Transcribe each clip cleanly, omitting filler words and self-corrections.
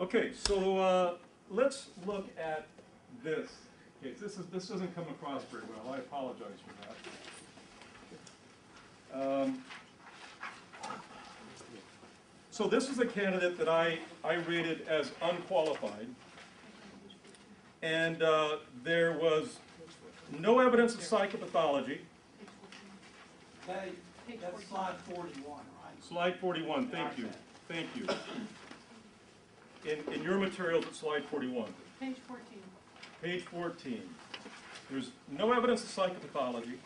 Okay, so let's look at this case. This doesn't come across very well. I apologize for that. So this is a candidate that I rated as unqualified, and there was no evidence of psychopathology. That's slide 41, right? Slide 41, thank you. Thank you. In your materials, it's slide 41. Page 14. Page 14. There's no evidence of psychopathology.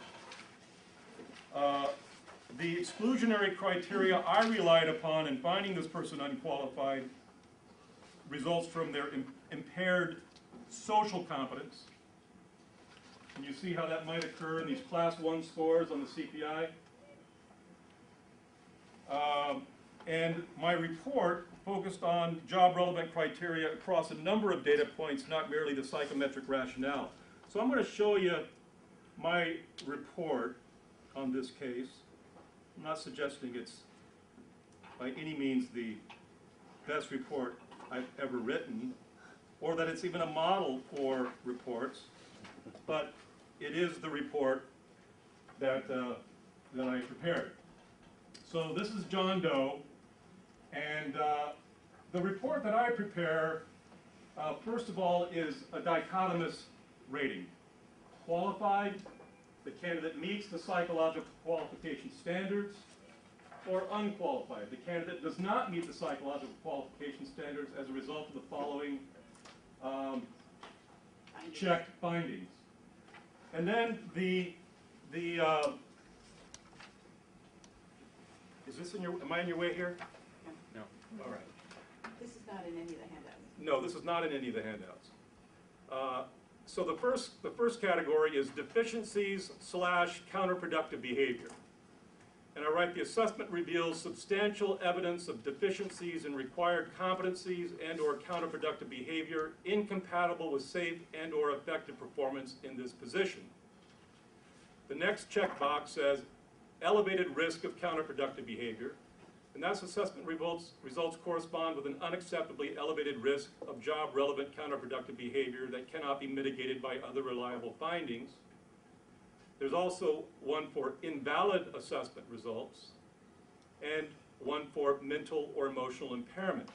The exclusionary criteria I relied upon in finding this person unqualified results from their impaired social competence. Can you see how that might occur in these class 1 scores on the CPI? And my report focused on job-relevant criteria across a number of data points, not merely the psychometric rationale. So I'm going to show you my report on this case. I'm not suggesting it's by any means the best report I've ever written, or that it's even a model for reports, but it is the report that I prepared. So this is John Doe, and the report that I prepare, first of all, is a dichotomous rating. Qualified, the candidate meets the psychological qualification standards, or unqualified, the candidate does not meet the psychological qualification standards as a result of the following checked findings. And then is this in your, am I in your way here? No. All right. This is not in any of the handouts. No, this is not in any of the handouts. So the first category is deficiencies / counterproductive behavior. And I write, the assessment reveals substantial evidence of deficiencies in required competencies and or counterproductive behavior incompatible with safe and or effective performance in this position. The next checkbox says elevated risk of counterproductive behavior, and that assessment results correspond with an unacceptably elevated risk of job-relevant counterproductive behavior that cannot be mitigated by other reliable findings. There's also one for invalid assessment results and one for mental or emotional impairment.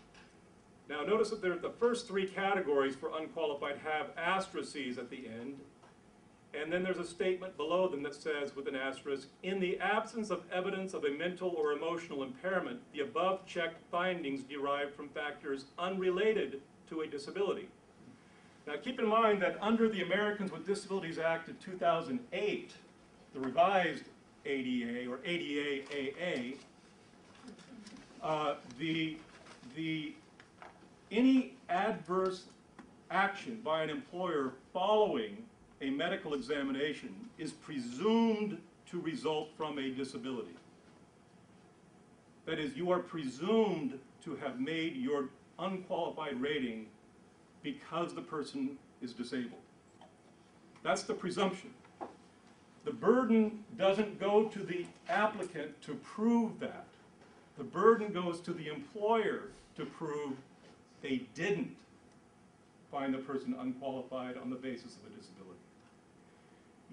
Now notice that the first three categories for unqualified have asterisks at the end, and then there's a statement below them that says, with an asterisk, in the absence of evidence of a mental or emotional impairment, the above checked findings derive from factors unrelated to a disability. Now keep in mind that under the Americans with Disabilities Act of 2008, the revised ADA or ADA-AA, any adverse action by an employer following a medical examination is presumed to result from a disability. That is, you are presumed to have made your unqualified rating because the person is disabled. That's the presumption. The burden doesn't go to the applicant to prove that. The burden goes to the employer to prove they didn't find the person unqualified on the basis of a disability.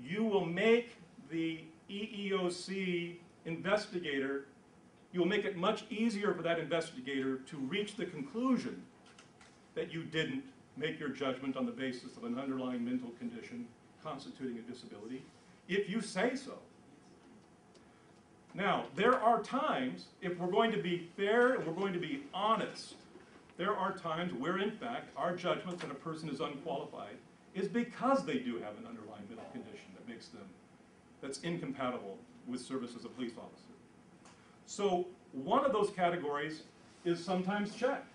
You will make the EEOC investigator, you will make it much easier for that investigator to reach the conclusion that you didn't make your judgment on the basis of an underlying mental condition constituting a disability, if you say so. Now, there are times, if we're going to be fair and we're going to be honest, there are times where, in fact, our judgment that a person is unqualified is because they do have an underlying mental condition that makes them, that's incompatible with service as a police officer. So one of those categories is sometimes checked,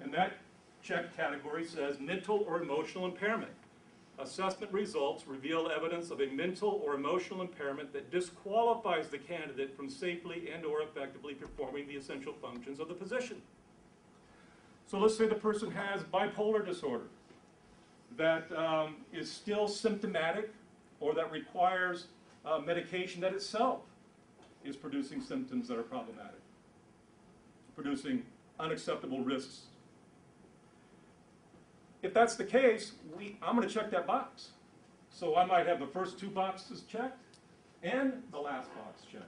and that check category says mental or emotional impairment. Assessment results reveal evidence of a mental or emotional impairment that disqualifies the candidate from safely and or effectively performing the essential functions of the position. So let's say the person has bipolar disorder that is still symptomatic or that requires medication that itself is producing symptoms that are problematic, producing unacceptable risks if that's the case, I'm going to check that box. So I might have the first two boxes checked and the last box checked.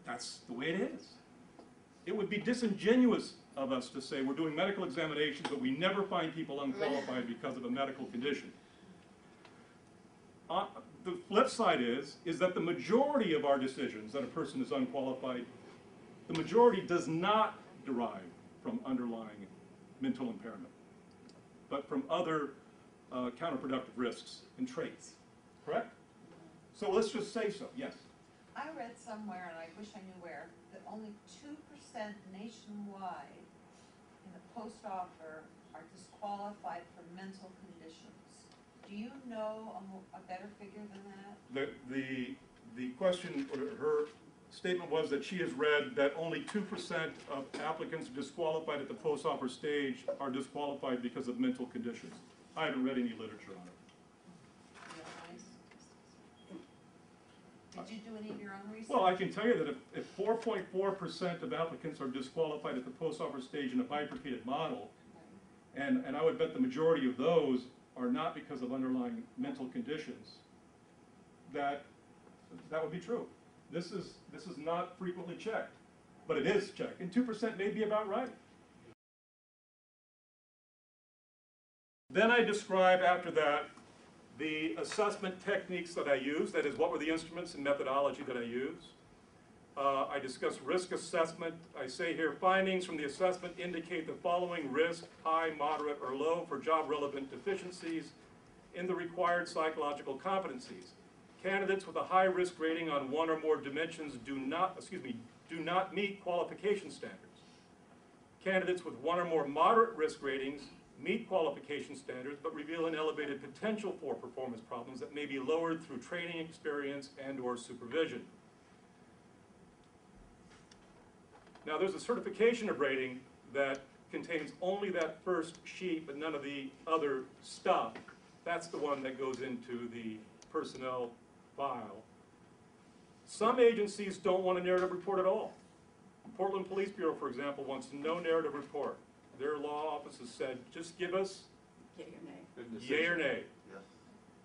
That's the way it is. It would be disingenuous of us to say we're doing medical examinations, but we never find people unqualified because of a medical condition. The flip side is that the majority of our decisions that a person is unqualified, the majority does not derive from underlying mental impairment, but from other counterproductive risks and traits, correct? So let's just say so, yes. I read somewhere, and I wish I knew where, that only 2% nationwide in the post-offer are disqualified for mental conditions. Do you know a better figure than that? The question, or her statement was that she has read that only 2% of applicants disqualified at the post-offer stage are disqualified because of mental conditions. I haven't read any literature on it. Did you do any of your own research? Well, I can tell you that if 4.4% of applicants are disqualified at the post-offer stage in a bifurcated model, and I would bet the majority of those are not because of underlying mental conditions, that would be true. This is not frequently checked, but it is checked, and 2% may be about right. Then I describe after that the assessment techniques that I use, that is, what were the instruments and methodology that I use. I discuss risk assessment. I say here, findings from the assessment indicate the following risk, high, moderate, or low for job-relevant deficiencies in the required psychological competencies. Candidates with a high risk rating on one or more dimensions do not meet qualification standards. Candidates with one or more moderate risk ratings meet qualification standards, but reveal an elevated potential for performance problems that may be lowered through training experience and or supervision. Now there's a certification of rating that contains only that first sheet, but none of the other stuff. That's the one that goes into the personnel file. Some agencies don't want a narrative report at all. Portland Police Bureau, for example, wants no narrative report. Their law offices said, just give us Yay or nay. yay or nay. Yes.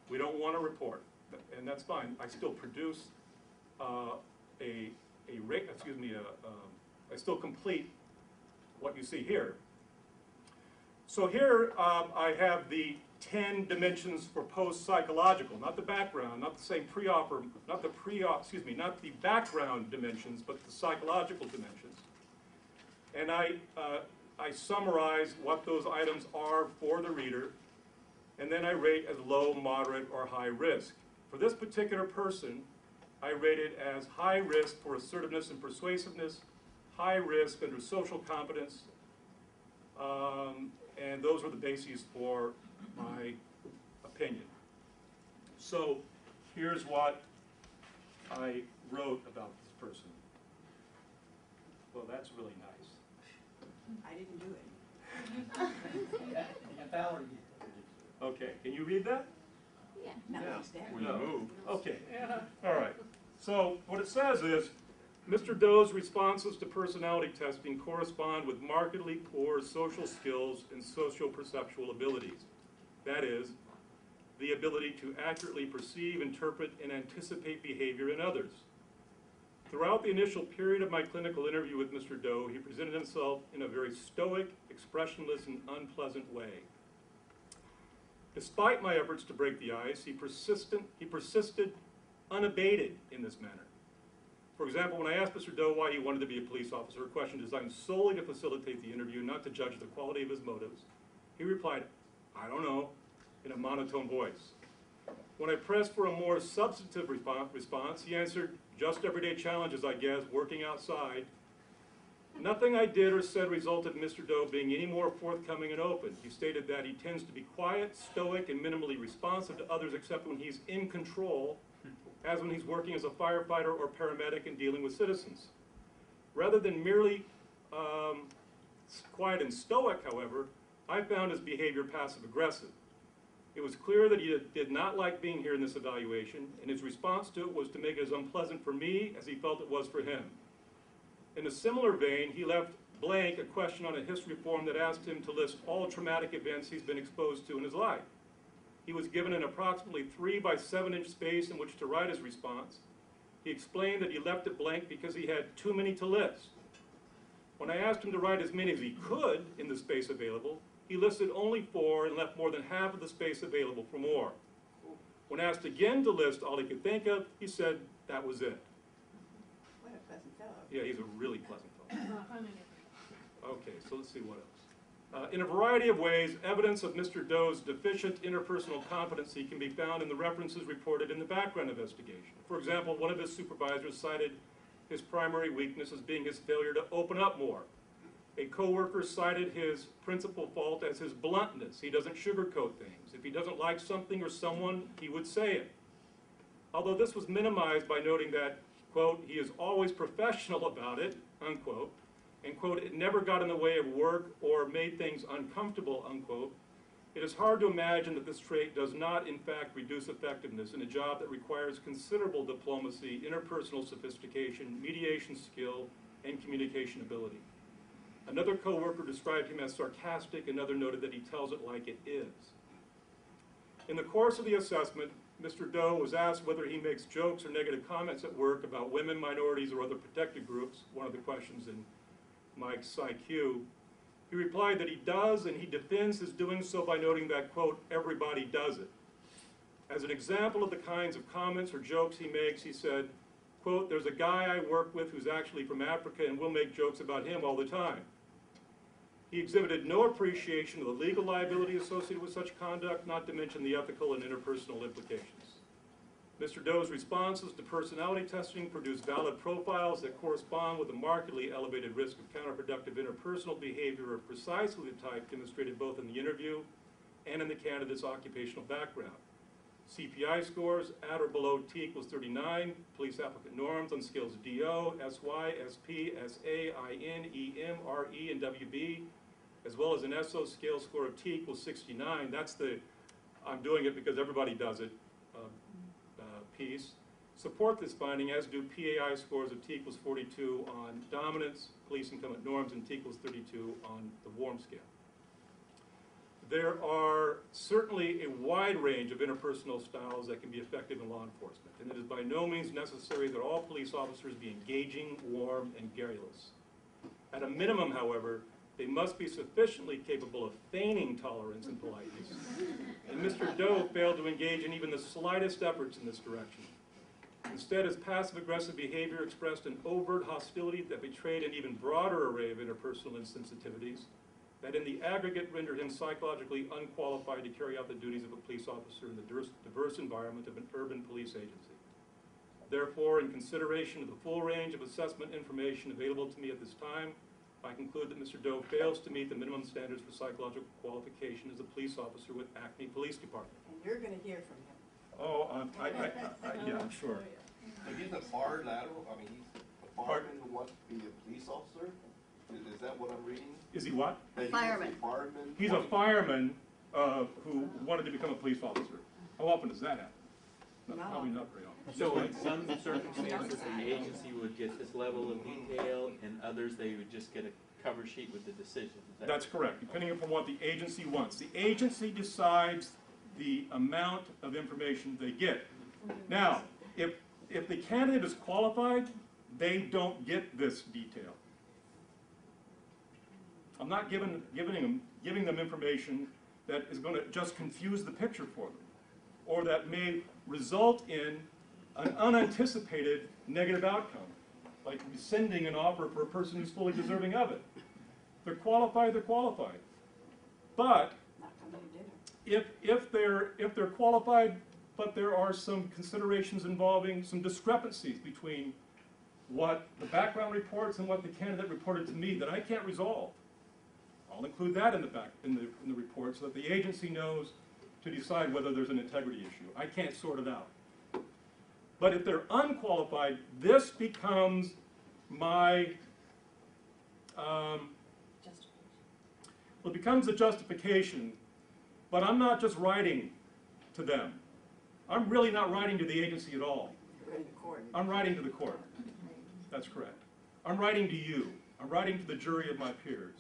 We don't want a report, and that's fine. I still produce I still complete what you see here. So here I have the 10 dimensions for post-psychological, not the background, not the same pre-offer, not the background dimensions, but the psychological dimensions. And I summarize what those items are for the reader, and then I rate as low, moderate, or high risk. For this particular person, I rated as high risk for assertiveness and persuasiveness, high risk under social competence, and those were the bases for my opinion. So here's what I wrote about this person. Well, that's really nice. I didn't do it. Yeah, Valerie did. Okay, can you read that? Yeah. Not understand. No. Okay, all right. So what it says is, Mr. Doe's responses to personality testing correspond with markedly poor social skills and socio-perceptual abilities. That is, the ability to accurately perceive, interpret, and anticipate behavior in others. Throughout the initial period of my clinical interview with Mr. Doe, he presented himself in a very stoic, expressionless, and unpleasant way. Despite my efforts to break the ice, he persisted unabated in this manner. For example, when I asked Mr. Doe why he wanted to be a police officer, a question designed solely to facilitate the interview, not to judge the quality of his motives, he replied, "I don't know," in a monotone voice. When I pressed for a more substantive response, he answered, "Just everyday challenges, I guess, working outside." Nothing I did or said resulted in Mr. Doe being any more forthcoming and open. He stated that he tends to be quiet, stoic, and minimally responsive to others except when he's in control, as when he's working as a firefighter or paramedic and dealing with citizens. Rather than merely quiet and stoic, however, I found his behavior passive-aggressive. It was clear that he did not like being here in this evaluation, and his response to it was to make it as unpleasant for me as he felt it was for him. In a similar vein, he left blank a question on a history form that asked him to list all traumatic events he's been exposed to in his life. He was given an approximately 3 by 7 inch space in which to write his response. He explained that he left it blank because he had too many to list. When I asked him to write as many as he could in the space available, he listed only 4 and left more than half of the space available for more. When asked again to list all he could think of, he said that was it. What a pleasant fellow. Yeah, he's a really pleasant fellow. Okay, so let's see what else. In a variety of ways, evidence of Mr. Doe's deficient interpersonal competency can be found in the references reported in the background investigation. For example, one of his supervisors cited his primary weakness as being his failure to open up more. A coworker cited his principal fault as his bluntness. He doesn't sugarcoat things. If he doesn't like something or someone, he would say it. Although this was minimized by noting that, quote, he is always professional about it, unquote, and, quote, it never got in the way of work or made things uncomfortable, unquote, it is hard to imagine that this trait does not, in fact, reduce effectiveness in a job that requires considerable diplomacy, interpersonal sophistication, mediation skill, and communication ability. Another coworker described him as sarcastic, another noted that he tells it like it is. In the course of the assessment, Mr. Doe was asked whether he makes jokes or negative comments at work about women, minorities, or other protected groups, one of the questions in Mike's IQ. He replied that he does, and he defends his doing so by noting that, quote, everybody does it. As an example of the kinds of comments or jokes he makes, he said, quote, there's a guy I work with who's actually from Africa, and we'll make jokes about him all the time. He exhibited no appreciation of the legal liability associated with such conduct, not to mention the ethical and interpersonal implications. Mr. Doe's responses to personality testing produced valid profiles that correspond with a markedly elevated risk of counterproductive interpersonal behavior of precisely the type demonstrated both in the interview and in the candidate's occupational background. CPI scores at or below T equals 39, police applicant norms on scales DO, SY, SP, SA, IN, EM, RE, and WB, as well as an SO scale score of T equals 69. That's the, I'm doing it because everybody does it, piece. Support this finding, as do PAI scores of T equals 42 on dominance, police incumbent norms, and T equals 32 on the warm scale. There are certainly a wide range of interpersonal styles that can be effective in law enforcement, and it is by no means necessary that all police officers be engaging, warm, and garrulous. At a minimum, however, they must be sufficiently capable of feigning tolerance and politeness, and Mr. Doe failed to engage in even the slightest efforts in this direction. Instead, his passive-aggressive behavior expressed an overt hostility that betrayed an even broader array of interpersonal insensitivities that in the aggregate rendered him psychologically unqualified to carry out the duties of a police officer in the diverse environment of an urban police agency. Therefore, in consideration of the full range of assessment information available to me at this time, I conclude that Mr. Doe fails to meet the minimum standards for psychological qualification as a police officer with Acme Police Department. And you're going to hear from him. Oh, yeah, sure. So he's a bar lateral, I mean, he's a fireman who wants to be a police officer? Is that what I'm reading? Is he what? That Fireman. He's a fireman who wanted to become a police officer. How often does that happen? No, Not probably often. not very often. So in some circumstances, the agency would get this level of detail, and others, they would just get a cover sheet with the decision. Is that That's correct, depending upon what the agency wants. The agency decides the amount of information they get. Now, if the candidate is qualified, they don't get this detail. I'm not giving them information that is going to just confuse the picture for them, or that may result in an unanticipated negative outcome, like rescinding an offer for a person who's fully deserving of it. They're qualified, they're qualified. But Not coming to dinner. if they're qualified, but there are some considerations involving some discrepancies between what the background reports and what the candidate reported to me that I can't resolve, I'll include that in the report so that the agency knows to decide whether there's an integrity issue. I can't sort it out. But if they're unqualified, this becomes my, well, it becomes a justification, but I'm not just writing to them. I'm really not writing to the agency at all. You're in the court. I'm writing to the court. That's correct. I'm writing to you. I'm writing to the jury of my peers.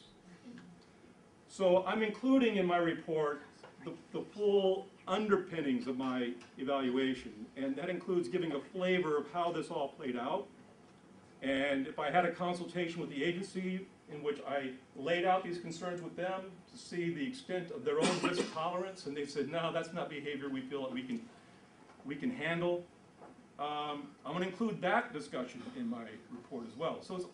So I'm including in my report the full underpinnings of my evaluation, and that includes giving a flavor of how this all played out. And if I had a consultation with the agency in which I laid out these concerns with them to see the extent of their own risk tolerance, and they said, no, that's not behavior we feel that we can handle, I'm going to include that discussion in my report as well. So it's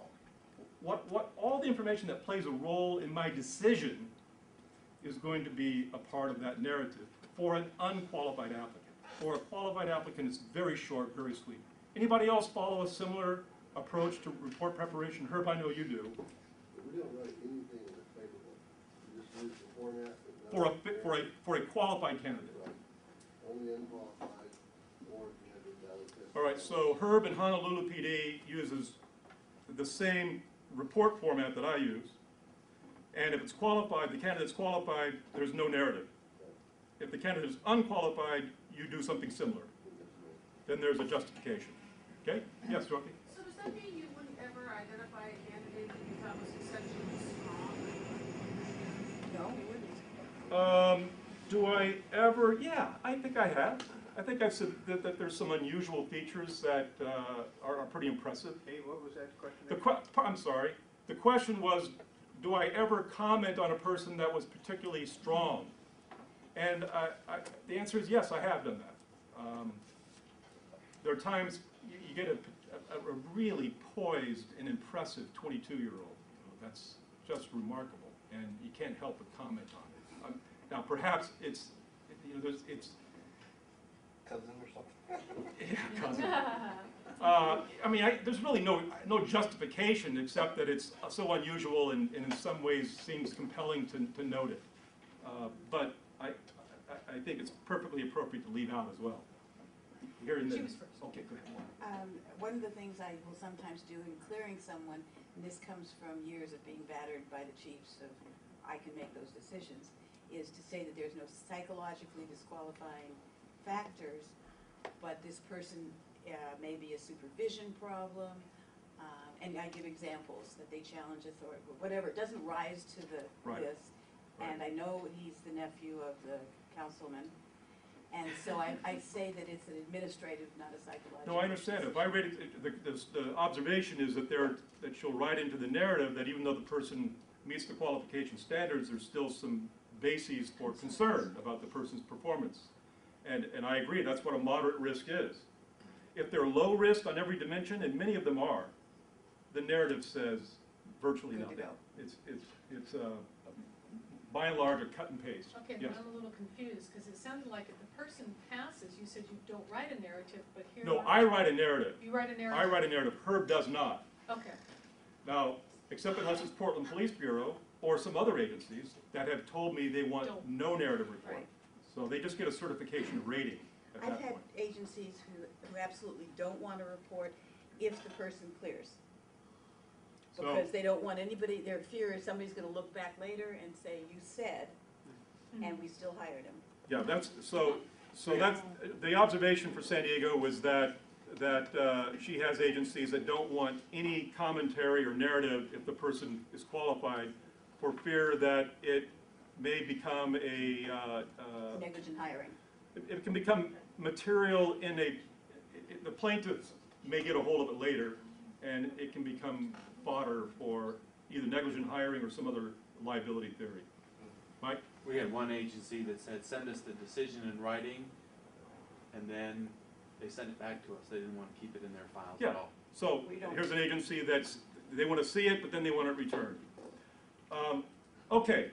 all the information that plays a role in my decision is going to be a part of that narrative for an unqualified applicant. For a qualified applicant, it's very short, very sweet. Anybody else follow a similar approach to report preparation? Herb, I know you do. We don't write anything that's favorable. We just use the format. For a qualified candidate. Right. Only unqualified, or if you have a valid test. All right, so Herb in Honolulu PD uses the same report format that I use. And if it's qualified, the candidate's qualified, there's no narrative. If the candidate is unqualified, you do something similar. Then there's a justification. Okay? Yes, Dorothy? So does that mean you wouldn't ever identify a candidate that you thought was exceptionally strong? No, we wouldn't. Do I ever? Yeah, I think I have. I think I've said that there's some unusual features that are pretty impressive. Hey, what was that question? I'm sorry. The question was, do I ever comment on a person that was particularly strong? And the answer is yes, I have done that. There are times you get a really poised and impressive 22-year-old. That's just remarkable, and you can't help but comment on it. Now, perhaps it's Cousin or something? yeah, cousin. I mean, there's really no justification except that it's so unusual and in some ways seems compelling to note it. But I think it's perfectly appropriate to leave out as well. Here in She was first. Okay, go ahead. One of the things I will sometimes do in clearing someone, and this comes from years of being battered by the chiefs of I can make those decisions, is to say that there's no psychologically disqualifying factors, but this person may be a supervision problem, and I give examples that they challenge authority, whatever. It doesn't rise to the Right. this. And I know he's the nephew of the councilman, and so I say that it's an administrative, not a psychological. No, I understand. If I read it, the observation is that that she'll write into the narrative that even though the person meets the qualification standards, there's still some bases for concern about the person's performance. And I agree, that's what a moderate risk is. If they're low risk on every dimension, and many of them are, the narrative says virtually Good to nothing. go. It's by and large a cut and paste. Okay, Yes. then I'm a little confused, because it sounded like if the person passes, you said you don't write a narrative, but here. No, I write a narrative. You write a narrative? I write a narrative. Herb does not. Okay. Now, except unless it's Portland Police Bureau or some other agencies that have told me they want Don't. no narrative report. Right. So they just get a certification rating at I've that had point. agencies who absolutely don't want to report if the person clears. So- Because they don't want anybody, their fear is somebody's gonna look back later and say, you said, and we still hired him. Yeah, that's, so that's, the observation for San Diego was that she has agencies that don't want any commentary or narrative if the person is qualified for fear that it may become Negligent hiring. it can become material the plaintiff may get a hold of it later, and it can become fodder for either negligent hiring or some other liability theory. Mike? We had one agency that said, send us the decision in writing, and then they sent it back to us. They didn't want to keep it in their files Yeah. at all. So We don't- here's an agency they want to see it, but then they want it returned. Okay,